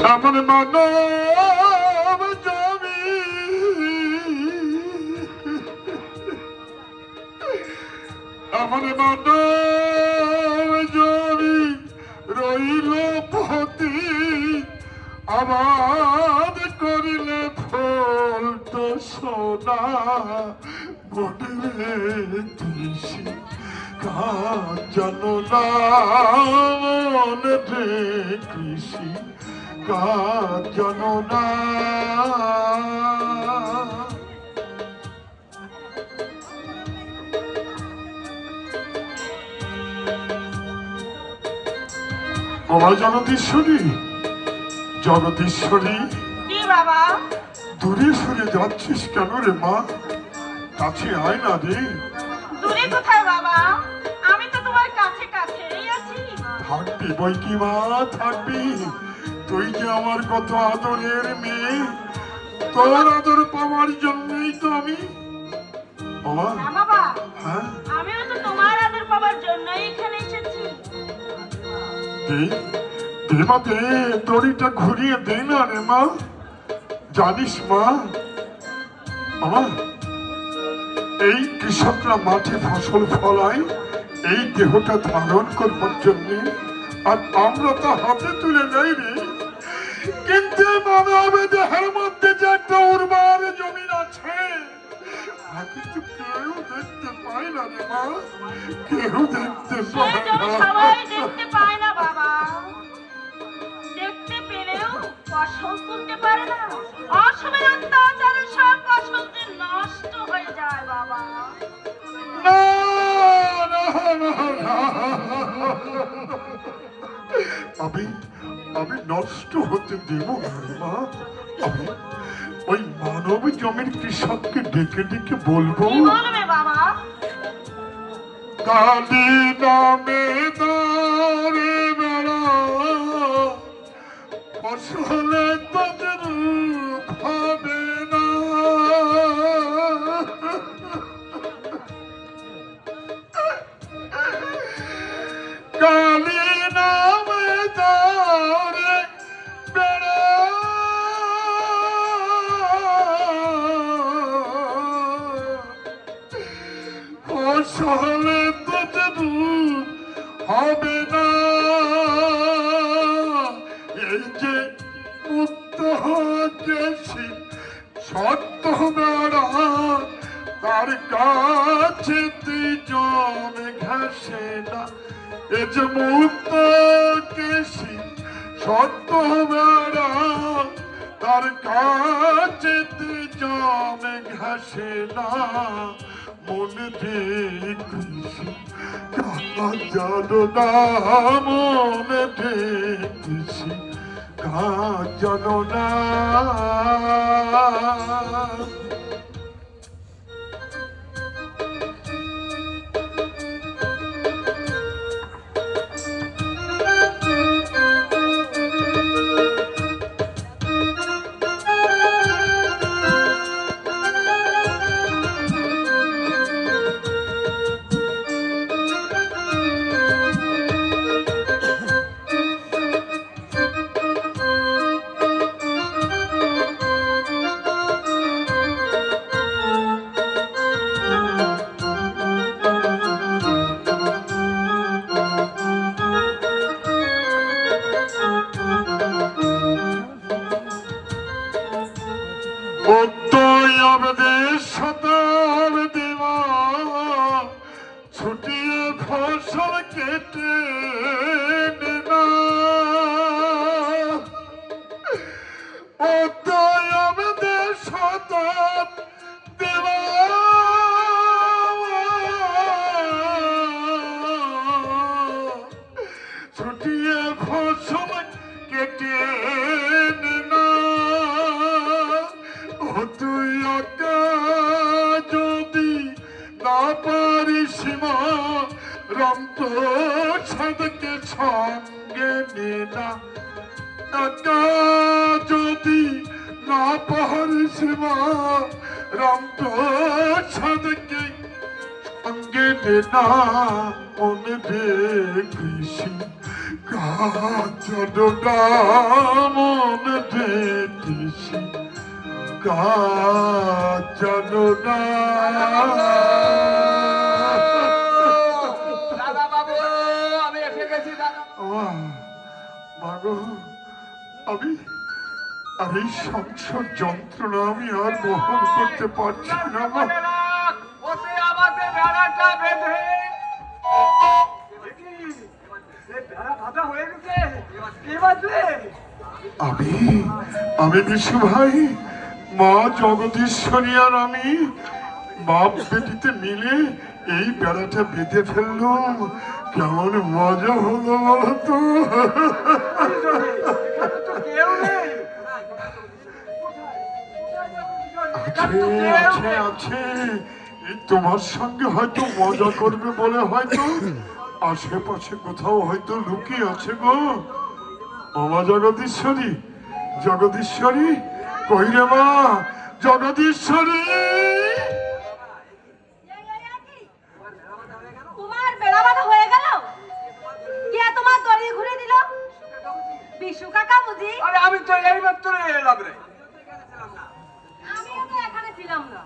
আমার মানব জমি আমার মানব জমি রইল পতি আবাদ করিলে ফল তো সোনা বনে কৃষি কাজ জানো না মনে কৃষি কাজ জানো না। আমার জগদীশ্বরী জগদীশ্বরী কি বাবা দূরে সরে যাচ্ছিস কেন রে মা? কাছে আয় না রে। দূরে কোথায় বাবা, আমি তো তোমার কাছে কাছেই আছি। থাকবি বই কি মা, থাকবি। তুই যে আমার কত আদরের মেয়ে, তোর আদর পাওয়ার জন্যই তো আমি। বাবা না বাবা, হ্যাঁ আমিও তো তোমার আদর পাওয়ার জন্যই এখানে এসেছি। দে দে মা দে, দড়িটা ঘুরিয়ে দে না রে মা। জানিস মা, বাবা এই কৃষকরা মাঠে ফসল ফলায় এই দেহটা ধারণ করবার জন্যে, আর আমরা তা হাতে তুলে যাই রে। কিন্তু মানব দেহের মধ্যে যে একটা উর্বর জমিন আছে, কিন্তু কেউ দেখতে পায় না রে মা, কেউ দেখতে পায় না। সবাই দেখতে পায় না বাবা, দেখতে পেলেও ফসল তুলতে পারে না। অসময়ের অত্যাচারে সব ফসল যে নষ্ট হয়ে যায় বাবা। না না না না, আমি নষ্ট হতে দেব না মা। আমি ওই মানব জমির কৃষককে ডেকে ডেকে বলবো, কি বলবে বাবা? কালী নামে দাঁড়ে বেড়া ফসলে তাদের হবে না। কালী নামে দাঁড়ে বেড়া ফসলে তাদের হবে না। এই যে মুক্ত হয়েছি সত্য বেড়া, তার কাছে জমে ঘাসে না। এই যে মুক্ত কেশি সত্য বেড়া, তার কাছে জমে ঘাসে না। মনে দেখছি জানো না, মনে দেখছি জানো না। ছুটিয়ে ফসল কেটে নেনা, আমাদের সদাত দেওয়া ছুটিয়ে ফসল কেটে নেনা। তুই যদি না পারিস মা, রন্ত ছাদকে সঙ্গে নেনা। একা যদি না পারিস মা, রন্ত ছাদকে সঙ্গে নেনা। মনে দেখিস কাজ মনে দেখেছি কাজ জানো না। দাদা বাবু, আমি এসে গেছি দাদা। মাগো, আমি আর এই সংসার যন্ত্রণা আমি আর বহন করতে পারছি না মা। ওতে আমাদের বেড়াটা বেঁধে বেড়া বাঁধা হয়ে গেছে। কে বাঁধলে? আমি বিশু ভাই, মা জগদীশ্বরী আর আমি বাপ বেটিতে মিলে এই বেড়াটা বেঁধে ফেললাম। কেমন মজা হলো বলতো? তো কেউ নেই। আছে আছে, এই তোমার সঙ্গে হয়তো মজা করবে বলে হয়তো আশেপাশে কোথাও হয়তো লুকিয়ে আছে গো। মা জগদীশ্বরী, জগদীশ্বরী কই রে মা জগদীশ্বরী? তোমার বেড়া বাঁধা হয়ে গেল? কে তোমার দড়ি ঘুরে দিল? বিশু কাকা বুঝি? আরে আমি তো এই মাত্র এলাম রে। আমিও তো এখানে ছিলাম না।